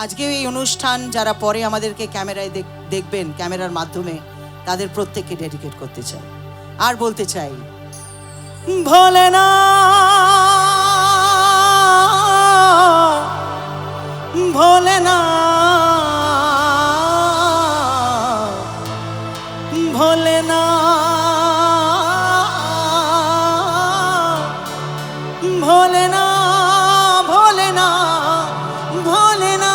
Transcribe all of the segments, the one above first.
আজকে এই অনুষ্ঠান যারা পরে আমাদেরকে ক্যামেরায় দেখবেন, ক্যামেরার মাধ্যমে, তাদের প্রত্যেককে ডেডিকেট করতে চাই। আর বলতে চাই, ভোলেনাথ ভোলেনাথ ভোলেনাথ ভোলেনাথ ভোলেনাথ ভোলেনাথ।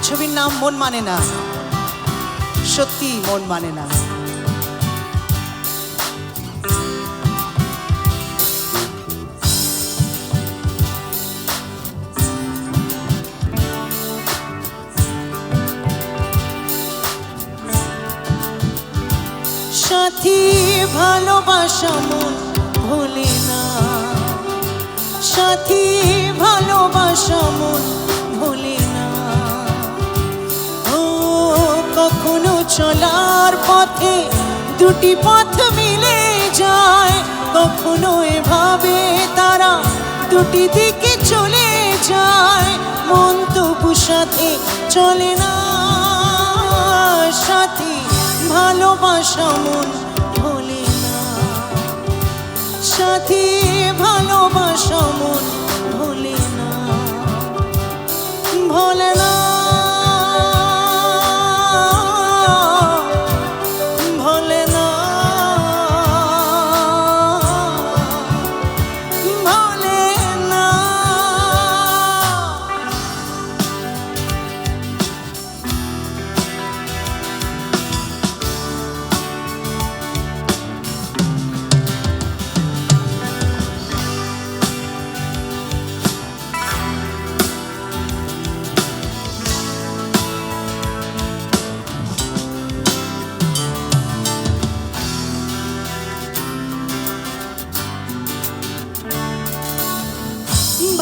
ছবির নাম মন মানে না, সত্যি মন মানে না। সাথী ভালোবাসা মন ভোলে না, সাথী ভালোবাসা মন ভোলে না। ও কখনো চলার পথে দুটি পথ মিলে যায়, কখনো এভাবে তারা দুটি দিকে চলে যায়, মন তবু সাথে চলে না। সাথী ভালোবাসা মন ভোলে না, সাথী ভালোবাসা মন ভোলে না, ভোলে না, ভোলে না, ভোলে না।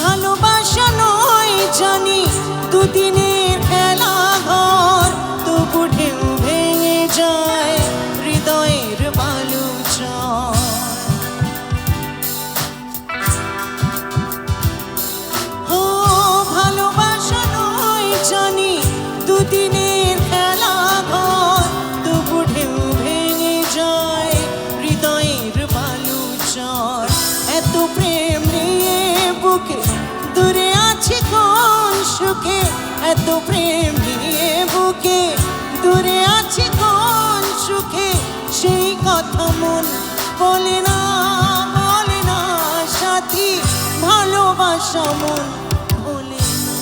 ভালোবাসা নয় জানি দুদিনের খেলা ঘর, তবু ঢেউ ভেঙে যায় হৃদয়ের বালুচর। ও ভালোবাসা নয় জানি দুদিনের খেলা ঘর, তবু ঢেউ ভেঙে যায় হৃদয়ের বালুচর। এত প্রেম নিয়ে বুকে দূরে আছি কোন সুখে, এত প্রেম নিয়ে বুকে দূরে আছি কোন সুখে, সেই কথা মন বলে না, বলে না। সাথী ভালোবাসা মন ভোলে না,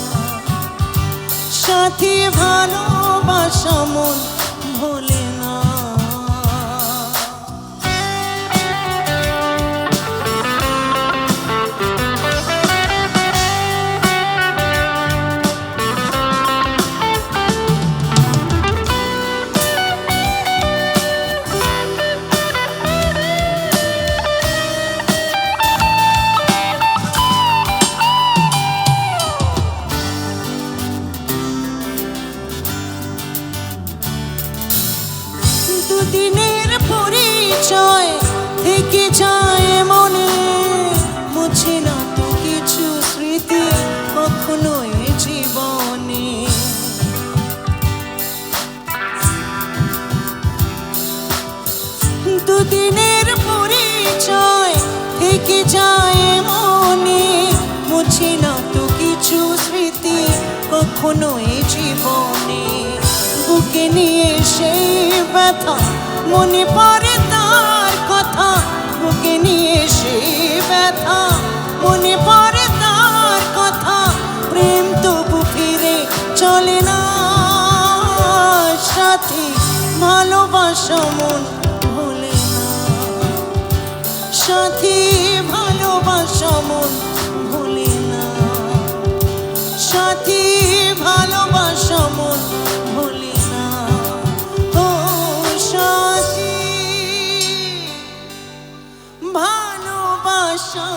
সাথী ভালোবাসা মন ভোলে না। দুদিনের পরিচয় থেকে যায় মনে, মুছে না তো কিছু স্মৃতি কখনো এ জীবনে। দুদিনের পরিচয় থেকে যায় মনে, মুছে না তো কিছু স্মৃতি কখনো এ জীবনে। বুকে নিয়ে সেই ব্যথা মনে পড়ে তার কথা, বুকে নিয়ে সেই ব্যথা মনে পড়ে তার কথা, প্রেম তবু ফিরে চলে না। সাথী ভালোবাসা মন ভোলে না, সাথী ভালোবাসা মন ভোলে না, সাথী ভালোবাসা মন ভোলে না। ও সাথী ভালোবাসা